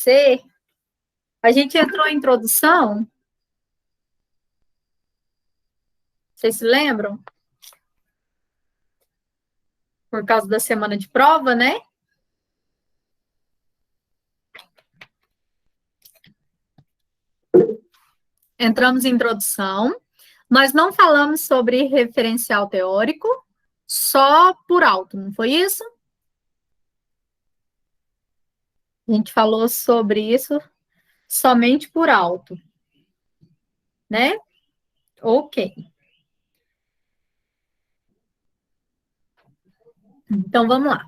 C, a gente entrou em introdução, vocês se lembram? Por causa da semana de prova, né? Entramos em introdução. Nós não falamos sobre referencial teórico, só por alto, não foi isso? A gente falou sobre isso somente por alto, né? Ok. Então, vamos lá.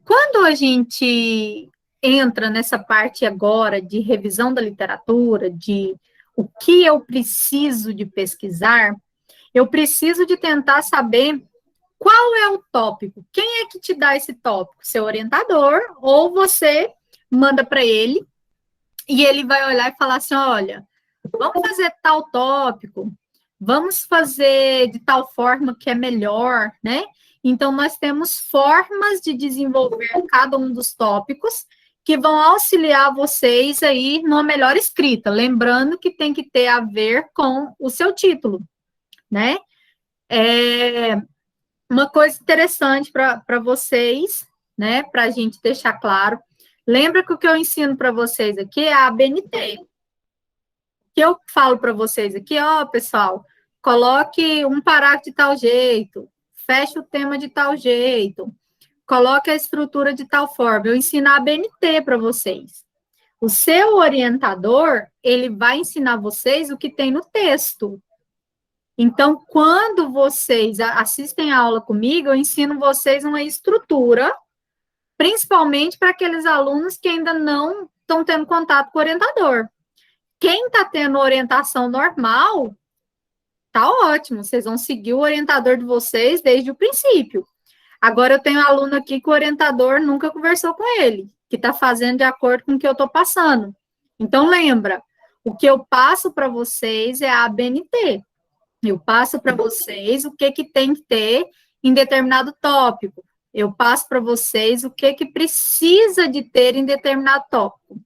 Quando a gente entra nessa parte agora de revisão da literatura, de o que eu preciso de pesquisar, eu preciso de tentar saber qual é o tópico. Quem é que te dá esse tópico? Seu orientador, ou você manda para ele e ele vai olhar e falar assim: olha, vamos fazer tal tópico, vamos fazer de tal forma que é melhor, né? Então, nós temos formas de desenvolver cada um dos tópicos que vão auxiliar vocês aí numa melhor escrita. Lembrando que tem que ter a ver com o seu título, né? Uma coisa interessante para vocês, né? Para a gente deixar claro. Lembra que o que eu ensino para vocês aqui é a ABNT. Que eu falo para vocês aqui, ó, pessoal, coloque um parágrafo de tal jeito, feche o tema de tal jeito, coloque a estrutura de tal forma. Eu ensino a ABNT para vocês. O seu orientador, ele vai ensinar vocês o que tem no texto. Então, quando vocês assistem a aula comigo, eu ensino vocês uma estrutura, principalmente para aqueles alunos que ainda não estão tendo contato com o orientador. Quem está tendo orientação normal, tá ótimo, vocês vão seguir o orientador de vocês desde o princípio. Agora, eu tenho um aluno aqui que o orientador nunca conversou com ele, que está fazendo de acordo com o que eu estou passando. Então, lembra, o que eu passo para vocês é a ABNT. Eu passo para vocês o que tem que ter em determinado tópico. Eu passo para vocês o que precisa de ter em determinado tópico.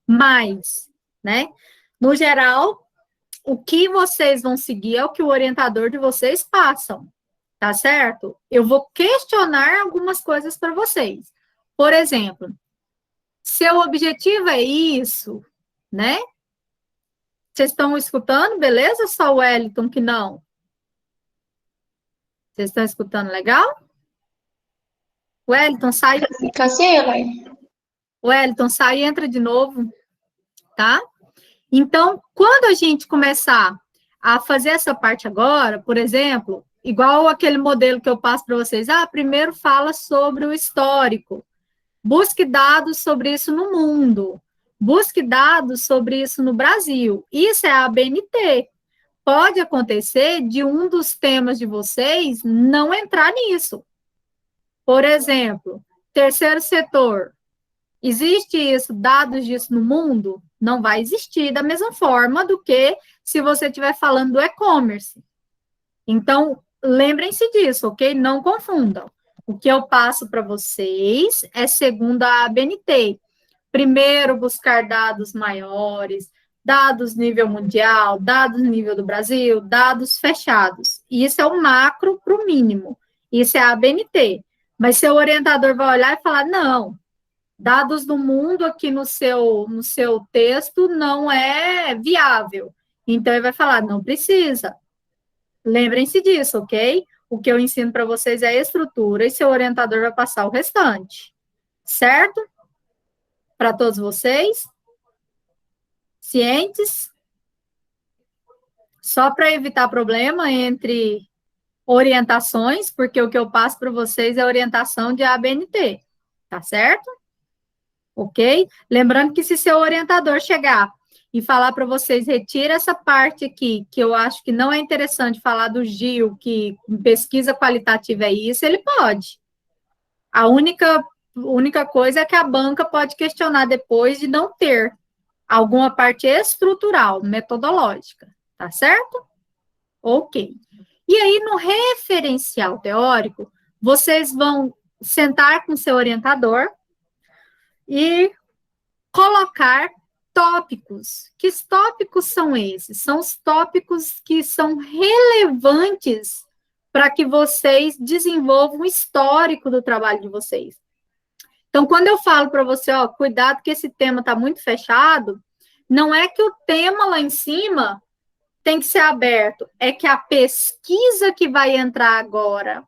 Mas, né, no geral, o que vocês vão seguir é o que o orientador de vocês passam, tá certo? Eu vou questionar algumas coisas para vocês. Por exemplo, seu objetivo é isso, né? Vocês estão escutando, beleza? Só o Wellington que não. Vocês estão escutando legal? Wellington, sai. Wellington, sai e entra de novo, tá? Então, quando a gente começar a fazer essa parte agora, por exemplo, igual aquele modelo que eu passo para vocês, primeiro fala sobre o histórico, busque dados sobre isso no mundo, busque dados sobre isso no Brasil. Isso é a ABNT. Pode acontecer de um dos temas de vocês não entrar nisso. Por exemplo, terceiro setor. Existe isso, dados disso no mundo? Não vai existir da mesma forma do que se você estiver falando do e-commerce. Então, lembrem-se disso, ok? Não confundam. O que eu passo para vocês é segundo a ABNT. Primeiro, buscar dados maiores, dados nível mundial, dados nível do Brasil, dados fechados. Isso é o macro para o mínimo. Isso é a ABNT. Mas seu orientador vai olhar e falar, não, dados do mundo aqui no seu texto não é viável. Então, ele vai falar, não precisa. Lembrem-se disso, ok? O que eu ensino para vocês é a estrutura e seu orientador vai passar o restante. Certo? Para todos vocês? Cientes? Só para evitar problema entre orientações, porque o que eu passo para vocês é orientação de ABNT. Tá certo? Ok? Lembrando que se seu orientador chegar e falar para vocês, retira essa parte aqui, que eu acho que não é interessante falar do Gil, que pesquisa qualitativa é isso, ele pode. A única coisa é que a banca pode questionar depois de não ter alguma parte estrutural, metodológica, tá certo? Ok. E aí, no referencial teórico, vocês vão sentar com seu orientador e colocar tópicos. Que tópicos são esses? São os tópicos que são relevantes para que vocês desenvolvam o histórico do trabalho de vocês. Então, quando eu falo para você, ó, cuidado que esse tema está muito fechado, não é que o tema lá em cima tem que ser aberto, é que a pesquisa que vai entrar agora,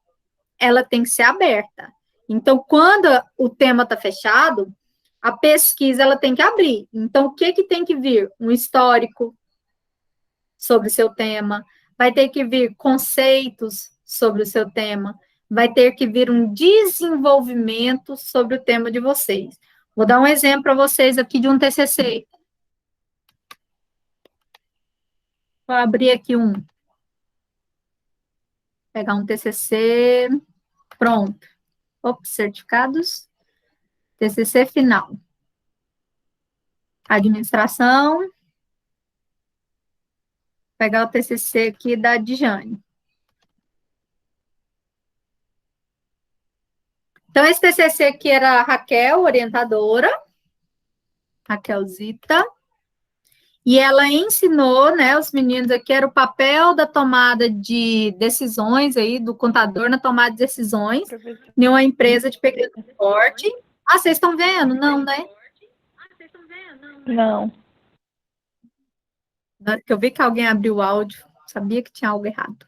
ela tem que ser aberta. Então, quando o tema está fechado, a pesquisa ela tem que abrir. Então, o que tem que vir? Um histórico sobre o seu tema, vai ter que vir conceitos sobre o seu tema, vai ter que vir um desenvolvimento sobre o tema de vocês. Vou dar um exemplo para vocês aqui de um TCC. Vou abrir aqui um. Pegar um TCC. Pronto. Ops, certificados. TCC final. Administração. Pegar o TCC aqui da Dijane. Então, esse TCC aqui era a Raquel, orientadora. Raquelzita. E ela ensinou, né, os meninos aqui, era o papel da tomada de decisões aí, do contador na tomada de decisões, em uma empresa de pequeno porte. Ah, vocês estão vendo? Não, né? Não. Na hora que eu vi que alguém abriu o áudio, sabia que tinha algo errado.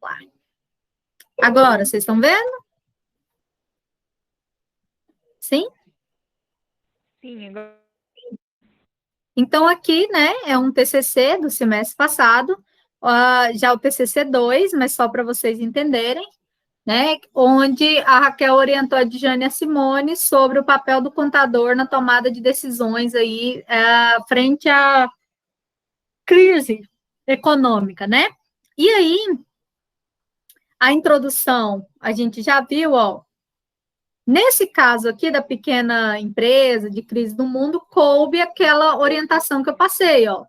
Lá. Agora, vocês estão vendo? Sim? Sim, agora. Então, aqui, né, é um TCC do semestre passado, já o TCC 2, mas só para vocês entenderem, né, onde a Raquel orientou a Dijane e a Simone sobre o papel do contador na tomada de decisões aí, frente à crise econômica, né? E aí, a introdução, a gente já viu, ó, nesse caso aqui da pequena empresa, de crise do mundo, coube aquela orientação que eu passei, ó.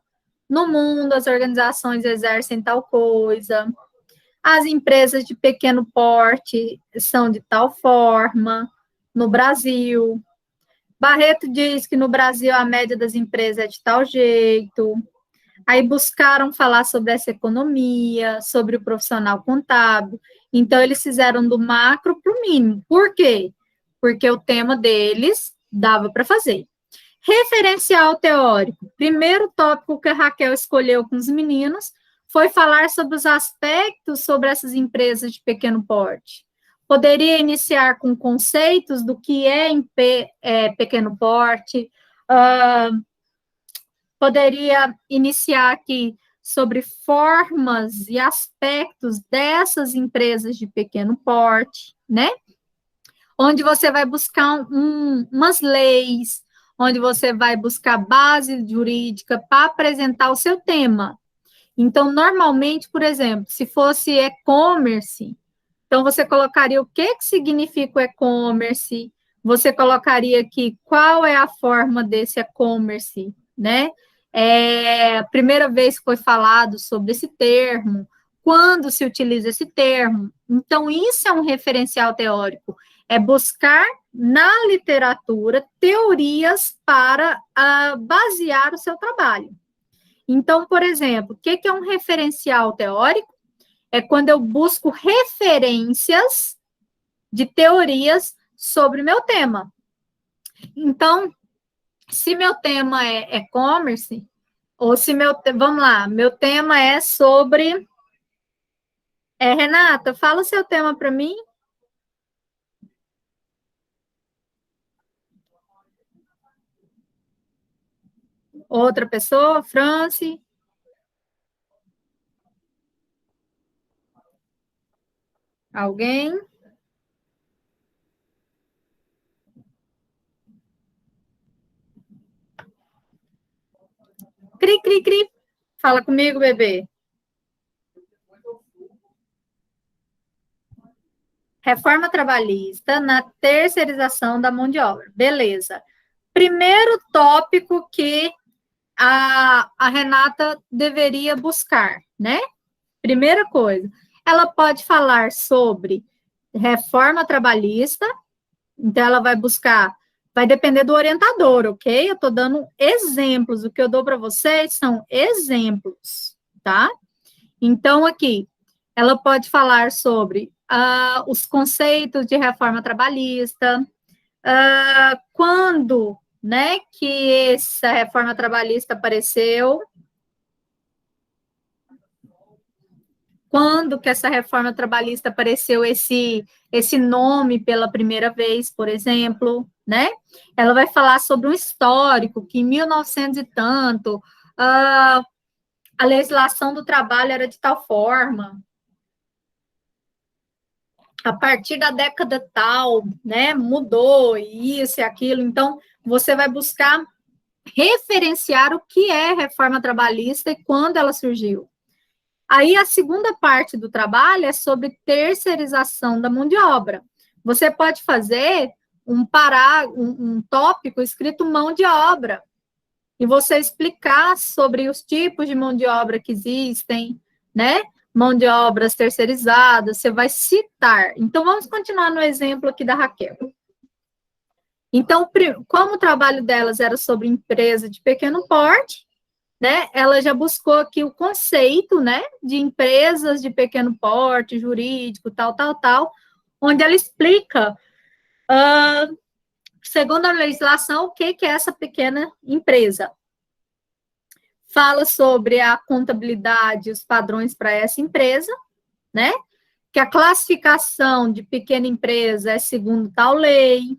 No mundo, as organizações exercem tal coisa, as empresas de pequeno porte são de tal forma, no Brasil. Barreto diz que no Brasil a média das empresas é de tal jeito. Aí buscaram falar sobre essa economia, sobre o profissional contábil. Então, eles fizeram do macro para o mínimo. Por quê? Porque o tema deles dava para fazer. Referencial teórico. Primeiro tópico que a Raquel escolheu com os meninos foi falar sobre os aspectos sobre essas empresas de pequeno porte. Poderia iniciar com conceitos do que é pequeno porte, poderia iniciar aqui sobre formas e aspectos dessas empresas de pequeno porte, né? Onde você vai buscar umas leis, onde você vai buscar base jurídica para apresentar o seu tema. Então, normalmente, por exemplo, se fosse e-commerce, então você colocaria o que significa o e-commerce, você colocaria aqui qual é a forma desse e-commerce, né? A primeira vez que foi falado sobre esse termo, quando se utiliza esse termo. Então, isso é um referencial teórico, é buscar na literatura teorias para basear o seu trabalho. Então, por exemplo, o que é um referencial teórico? É quando eu busco referências de teorias sobre meu tema. Então, se meu tema é e-commerce, ou se vamos lá, meu tema é sobre... Renata, fala o seu tema para mim. Outra pessoa, Franci. Alguém? Cri, cri, cri. Fala comigo, bebê. Reforma trabalhista na terceirização da mão de obra. Beleza. Primeiro tópico que a Renata deveria buscar, né? Primeira coisa, ela pode falar sobre reforma trabalhista, então ela vai buscar, vai depender do orientador, ok? Eu estou dando exemplos, o que eu dou para vocês são exemplos, tá? Então, aqui, ela pode falar sobre os conceitos de reforma trabalhista, quando, né, que essa reforma trabalhista apareceu, quando que essa reforma trabalhista apareceu esse nome pela primeira vez, por exemplo, né? Ela vai falar sobre um histórico, que em 1900 e tanto, a legislação do trabalho era de tal forma, a partir da década tal, né, mudou isso e aquilo, então você vai buscar referenciar o que é reforma trabalhista e quando ela surgiu. Aí a segunda parte do trabalho é sobre terceirização da mão de obra. Você pode fazer um tópico escrito mão de obra, e você explicar sobre os tipos de mão de obra que existem, né? Mão de obras terceirizadas, você vai citar. Então, vamos continuar no exemplo aqui da Raquel. Então, como o trabalho delas era sobre empresa de pequeno porte, né? Ela já buscou aqui o conceito, né? De empresas de pequeno porte, jurídico, tal, onde ela explica, segundo a legislação, o que é essa pequena empresa. Fala sobre a contabilidade, os padrões para essa empresa, né? Que a classificação de pequena empresa é segundo tal lei,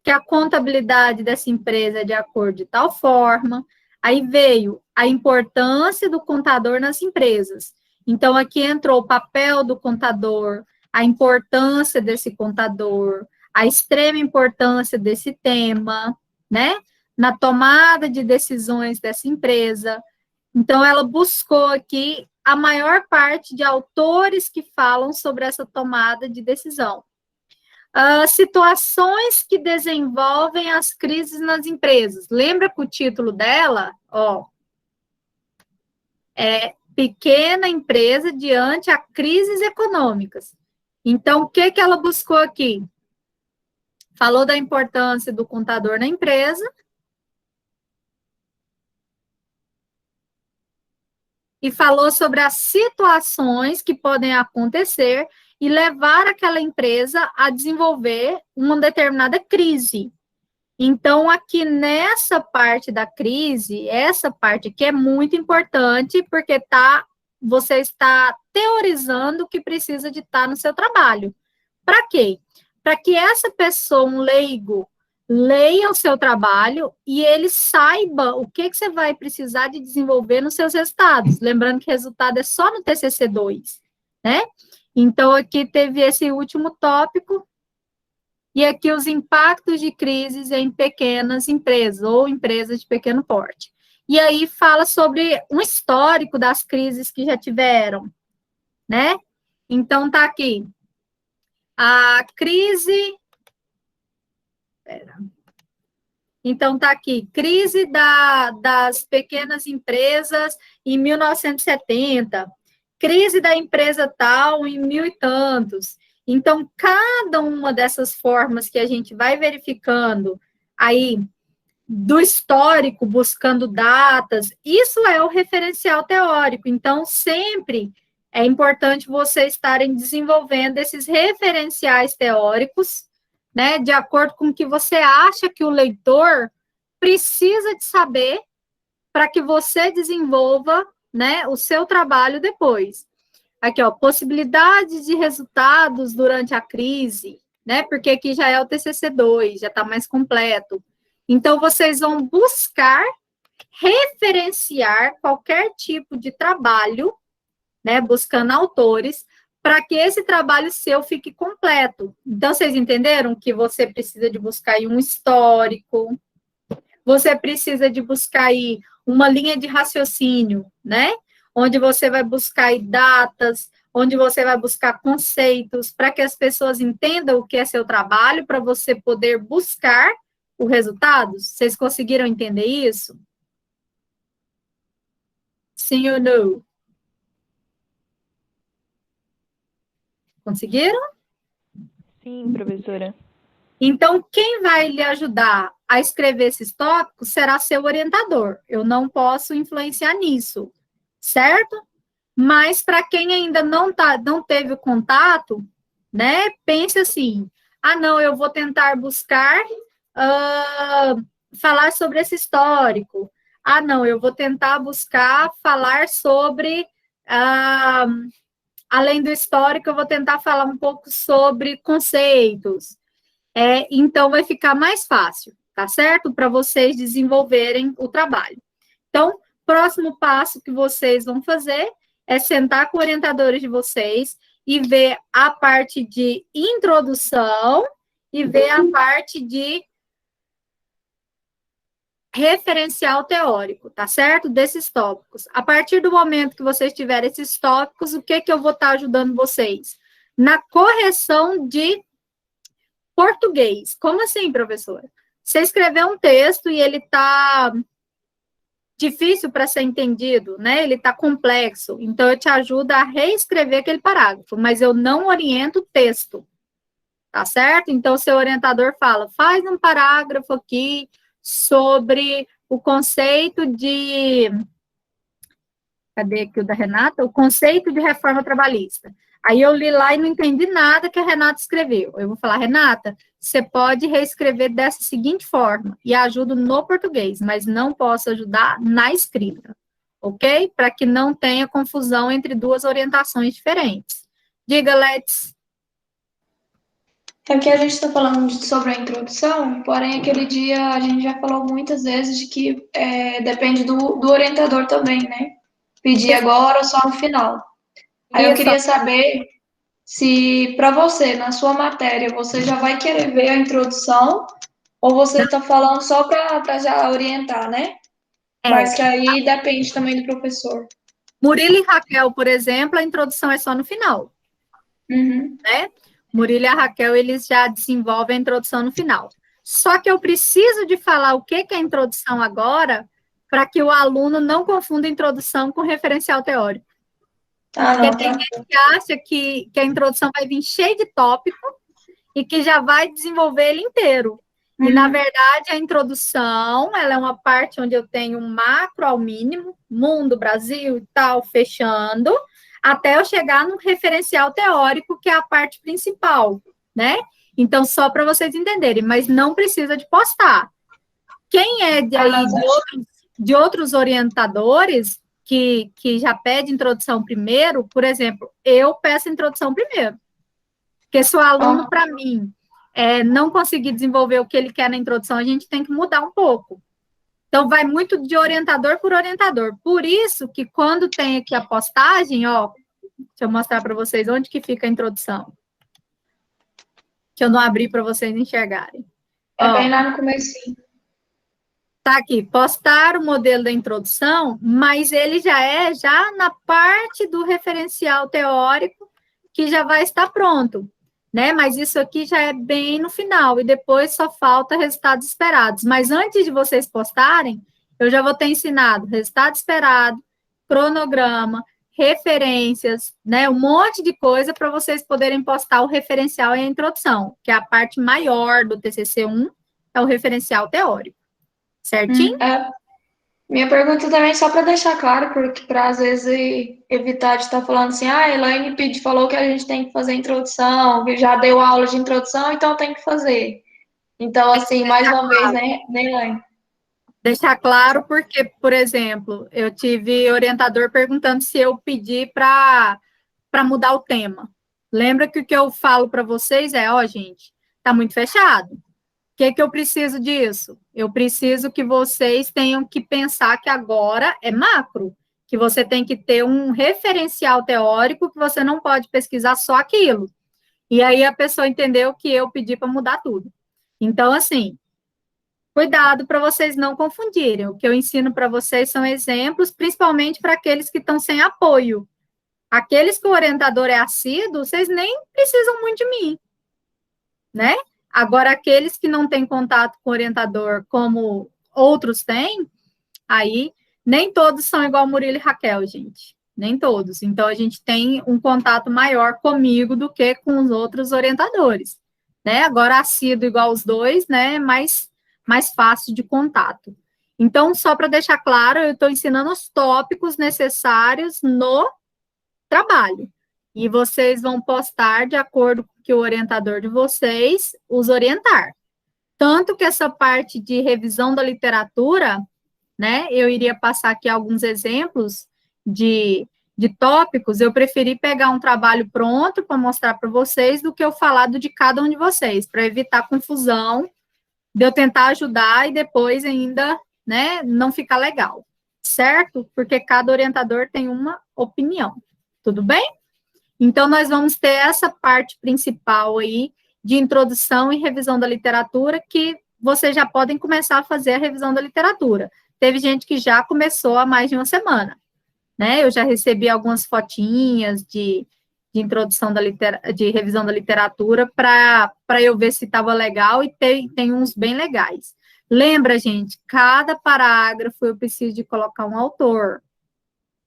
que a contabilidade dessa empresa é de acordo de tal forma. Aí veio a importância do contador nas empresas. Então, aqui entrou o papel do contador, a importância desse contador, a extrema importância desse tema, né? Na tomada de decisões dessa empresa. Então, ela buscou aqui a maior parte de autores que falam sobre essa tomada de decisão. Situações que desenvolvem as crises nas empresas. Lembra que o título dela, ó, é Pequena Empresa diante a crises econômicas. Então, o que ela buscou aqui? Falou da importância do contador na empresa e falou sobre as situações que podem acontecer e levar aquela empresa a desenvolver uma determinada crise. Então, aqui nessa parte da crise, essa parte aqui é muito importante, porque você está teorizando o que precisa de estar no seu trabalho. Para quê? Para que essa pessoa, um leigo, leia o seu trabalho e ele saiba o que você vai precisar de desenvolver nos seus resultados. Lembrando que resultado é só no TCC2, né? Então, aqui teve esse último tópico, e aqui os impactos de crises em pequenas empresas ou empresas de pequeno porte. E aí fala sobre um histórico das crises que já tiveram, né? Então, tá aqui. A crise... Então, tá aqui. Crise das pequenas empresas em 1970. Crise da empresa tal em mil e tantos. Então, cada uma dessas formas que a gente vai verificando aí do histórico, buscando datas, isso é o referencial teórico. Então, sempre é importante vocês estarem desenvolvendo esses referenciais teóricos, né, de acordo com o que você acha que o leitor precisa de saber para que você desenvolva, né, o seu trabalho depois. Aqui, ó, possibilidades de resultados durante a crise, né? Porque aqui já é o TCC2, já está mais completo. Então, vocês vão buscar referenciar qualquer tipo de trabalho, né? Buscando autores, para que esse trabalho seu fique completo. Então, vocês entenderam que você precisa de buscar aí um histórico, você precisa de buscar aí uma linha de raciocínio, né? Onde você vai buscar datas, onde você vai buscar conceitos, para que as pessoas entendam o que é seu trabalho, para você poder buscar o resultado. Vocês conseguiram entender isso? Sim ou não? Conseguiram? Sim, professora. Então, quem vai lhe ajudar a escrever esses tópicos será seu orientador. Eu não posso influenciar nisso, certo? Mas para quem ainda não teve o contato, né? Pense assim: ah, não, eu vou tentar buscar falar sobre esse histórico. Ah, não, eu vou tentar buscar falar sobre além do histórico, eu vou tentar falar um pouco sobre conceitos. Então, vai ficar mais fácil, tá certo? Para vocês desenvolverem o trabalho. Então, próximo passo que vocês vão fazer é sentar com orientadores de vocês e ver a parte de introdução e ver a parte de referencial teórico, tá certo? Desses tópicos. A partir do momento que vocês tiverem esses tópicos, o que eu vou estar ajudando vocês? Na correção de português. Como assim, professora? Você escreveu um texto e ele está difícil para ser entendido, né? Ele está complexo. Então, eu te ajudo a reescrever aquele parágrafo, mas eu não oriento o texto, tá certo? Então, seu orientador fala, faz um parágrafo aqui sobre o conceito de... Cadê aqui o da Renata? O conceito de reforma trabalhista. Aí eu li lá e não entendi nada que a Renata escreveu. Eu vou falar, Renata, você pode reescrever dessa seguinte forma, e ajudo no português, mas não posso ajudar na escrita, ok? Para que não tenha confusão entre duas orientações diferentes. Diga, Let's. Aqui a gente está falando sobre a introdução, porém aquele dia a gente já falou muitas vezes de que depende do orientador também, né? Pedir agora ou só no final. Aí eu queria saber se, para você, na sua matéria, você já vai querer ver a introdução ou você está falando só para já orientar, né? Mas que aí depende também do professor. Murilo e Raquel, por exemplo, a introdução é só no final. Uhum. Né? Murilo e a Raquel, eles já desenvolvem a introdução no final. Só que eu preciso de falar o que é a introdução agora, para que o aluno não confunda introdução com referencial teórico. Porque tem gente que acha que a introdução vai vir cheia de tópico e que já vai desenvolver ele inteiro. E, na verdade, a introdução, ela é uma parte onde eu tenho um macro ao mínimo, mundo, Brasil e tal, fechando, até eu chegar no referencial teórico, que é a parte principal, né? Então, só para vocês entenderem, mas não precisa de postar. Quem é de outros orientadores que já pede introdução primeiro, por exemplo, eu peço introdução primeiro. Porque se o aluno, para mim, não conseguir desenvolver o que ele quer na introdução, a gente tem que mudar um pouco. Então, vai muito de orientador por orientador. Por isso que quando tem aqui a postagem, ó, deixa eu mostrar para vocês onde que fica a introdução. Deixa eu não abrir para vocês enxergarem. Bem lá no comecinho. Tá aqui, postar o modelo da introdução, mas ele já na parte do referencial teórico, que já vai estar pronto, né? Mas isso aqui já é bem no final, e depois só falta resultados esperados. Mas antes de vocês postarem, eu já vou ter ensinado resultado esperado, cronograma, referências, né? Um monte de coisa para vocês poderem postar o referencial e a introdução, que é a parte maior do TCC1, é o referencial teórico. Certinho? Minha pergunta também, só para deixar claro, porque para às vezes evitar de estar falando assim, a Elaine falou que a gente tem que fazer introdução, que já deu aula de introdução, então tem que fazer. Então, assim, mais uma vez, né, Elaine? Deixar claro porque, por exemplo, eu tive orientador perguntando se eu pedi para mudar o tema. Lembra que o que eu falo para vocês é, gente, tá muito fechado. O que eu preciso disso? Eu preciso que vocês tenham que pensar que agora é macro, que você tem que ter um referencial teórico, que você não pode pesquisar só aquilo. E aí a pessoa entendeu que eu pedi para mudar tudo. Então, assim, cuidado para vocês não confundirem. O que eu ensino para vocês são exemplos, principalmente para aqueles que estão sem apoio. Aqueles que o orientador é assíduo, vocês nem precisam muito de mim, né? Agora, aqueles que não têm contato com o orientador, como outros têm, aí nem todos são igual Murilo e Raquel, gente. Nem todos. Então, a gente tem um contato maior comigo do que com os outros orientadores. né? Agora assíduo igual os dois, né? Mais fácil de contato. Então, só para deixar claro, eu estou ensinando os tópicos necessários no trabalho. E vocês vão postar de acordo com que o orientador de vocês os orientar. Tanto que essa parte de revisão da literatura, né? Eu iria passar aqui alguns exemplos de tópicos. Eu preferi pegar um trabalho pronto para mostrar para vocês do que eu falar do de cada um de vocês, para evitar confusão, de eu tentar ajudar e depois ainda, né, não ficar legal, certo? Porque cada orientador tem uma opinião, tudo bem? Então, nós vamos ter essa parte principal aí de introdução e revisão da literatura, que vocês já podem começar a fazer a revisão da literatura. Teve gente que já começou há mais de uma semana, né? Eu já recebi algumas fotinhas de introdução de revisão da literatura para eu ver se estava legal, e tem uns bem legais. Lembra, gente, cada parágrafo eu preciso de colocar um autor,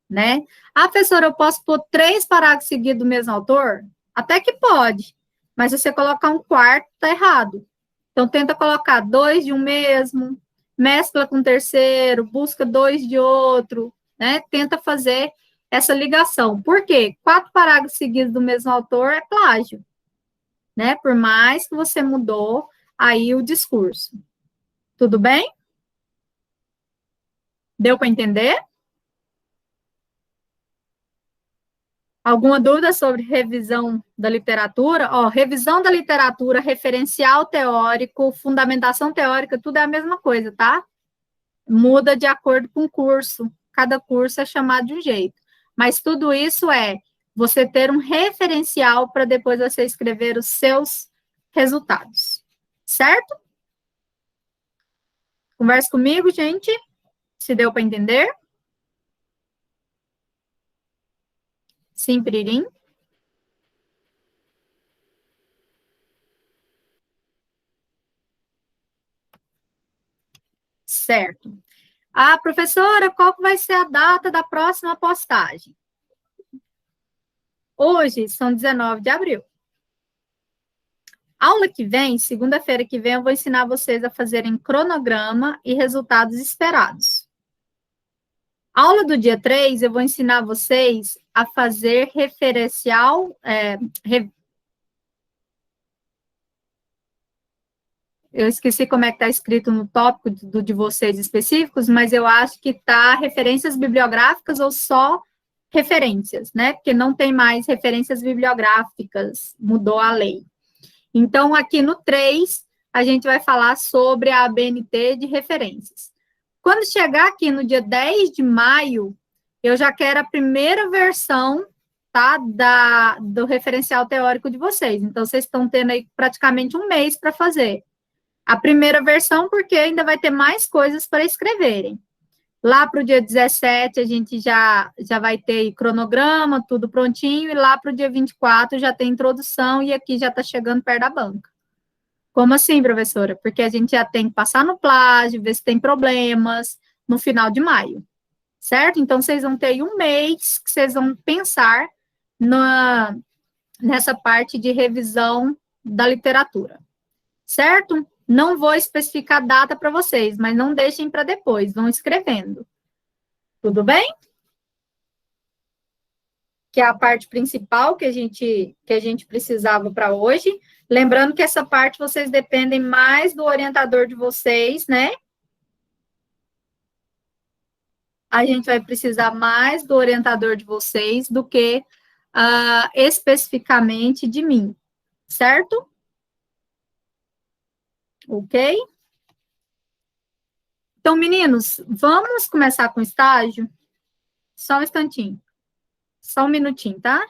né? Ah, professora, eu posso pôr 3 parágrafos seguidos do mesmo autor? Até que pode, mas se você colocar um quarto, tá errado. Então, tenta colocar 2 de um mesmo, mescla com o terceiro, busca 2 de outro, né? Tenta fazer essa ligação. Por quê? 4 parágrafos seguidos do mesmo autor é plágio, né? Por mais que você mudou aí o discurso. Tudo bem? Deu para entender? Alguma dúvida sobre revisão da literatura? Ó, revisão da literatura, referencial teórico, fundamentação teórica, tudo é a mesma coisa, tá? Muda de acordo com o curso. Cada curso é chamado de um jeito. Mas tudo isso é você ter um referencial para depois você escrever os seus resultados. Certo? Converse comigo, gente. Se deu para entender? Sim, Piririm? Certo. Ah, professora, qual que vai ser a data da próxima postagem? Hoje são 19 de abril. Aula que vem, segunda-feira que vem, eu vou ensinar vocês a fazerem cronograma e resultados esperados. Aula do dia 3, eu vou ensinar vocês a fazer referencial. Eu esqueci como é que está escrito no tópico de vocês específicos, mas eu acho que está referências bibliográficas ou só referências, né? Porque não tem mais referências bibliográficas, mudou a lei. Então, aqui no 3, a gente vai falar sobre a ABNT de referências. Quando chegar aqui no dia 10 de maio, eu já quero a primeira versão, tá, do referencial teórico de vocês. Então, vocês estão tendo aí praticamente um mês para fazer a primeira versão, porque ainda vai ter mais coisas para escreverem. Lá para o dia 17, a gente já vai ter cronograma, tudo prontinho, e lá para o dia 24 já tem introdução, e aqui já está chegando perto da banca. Como assim, professora? Porque a gente já tem que passar no plágio, ver se tem problemas no final de maio, certo? Então, vocês vão ter um mês que vocês vão pensar nessa parte de revisão da literatura, certo? Não vou especificar data para vocês, mas não deixem para depois, vão escrevendo. Tudo bem? Que é a parte principal que a gente precisava para hoje. Lembrando que essa parte vocês dependem mais do orientador de vocês, né? A gente vai precisar mais do orientador de vocês do que especificamente de mim, certo? Ok? Então, meninos, vamos começar com o estágio? Só um instantinho. Só um minutinho, tá?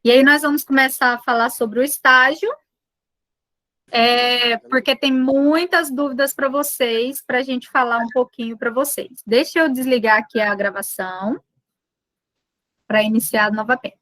E aí nós vamos começar a falar sobre o estágio, porque tem muitas dúvidas para vocês, para a gente falar um pouquinho para vocês. Deixa eu desligar aqui a gravação para iniciar novamente.